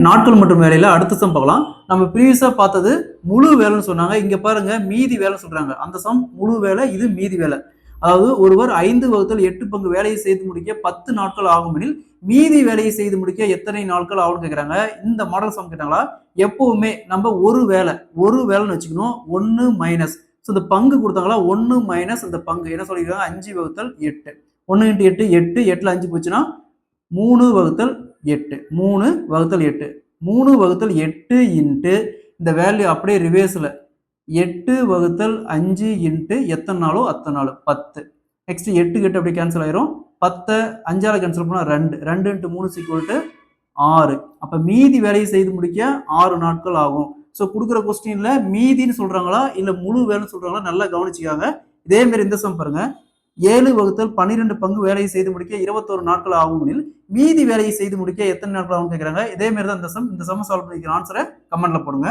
நாட்கள் மற்றும் வேலையில அடுத்த சம் பார்க்கலாம். நம்ம ப்ரீவியஸா பார்த்தது முழு வேலைன்னு சொன்னாங்க. இங்க பாருங்க மீதி வேலைன்னு சொல்றாங்க. அந்த சம் முழு வேலை, இது மீதி வேலை. அதாவது ஒருவர் 5/8 பங்கு வேலையை செய்து முடிக்க 10 நாட்கள் ஆகுமெனில் மீதி வேலையை செய்து முடிக்க எத்தனை நாட்கள் ஆகும்னு கேட்குறாங்க. இந்த மாடல் சம் கேட்டாங்களா? எப்பவுமே நம்ம ஒரு வேலைன்னு வச்சுக்கணும். 1 மைனஸ் இந்த பங்கு கொடுத்தாங்களா 1 மைனஸ் இந்த பங்கு என்ன சொல்லிருக்காங்க 5/8. 1 × 8 8 8ல 5 போச்சுன்னா 3/8 3/8 3/8 இன்ட்டு இந்த வேல்யூ அப்படியே ரிவேர்ஸ்ல 8/5 இன்ட்டு எத்தனை நாளோ அத்தனை நாள் 10. நெக்ஸ்ட் 8 8 அப்படி கேன்சல் ஆயிரும். 10 5ஆல கேன்சல் பண்ணா 2 2 × 3 6. அப்ப மீதி வேலையை செய்து முடிக்க 6 நாட்கள் ஆகும். ஸோ கொடுக்குற கொஸ்டின்ல மீதின்னு சொல்றாங்களா இல்ல முழு வேலைன்னு சொல்றாங்களா நல்லா கவனிச்சுக்காங்க. இதே மாதிரி இந்த சம் பாருங்க 7/12 பங்கு வேலையை செய்து முடிக்க 21 நாட்கள் ஆகும் எனில் மீதி வேலையை செய்து முடிக்க எத்தனை நாட்கள் ஆகும் கேட்கறாங்க. இதே மாதிரி தான் இந்த சம் சால்வ் பண்ணிக்கிற ஆன்சரை கமெண்ட்ல போடுங்க.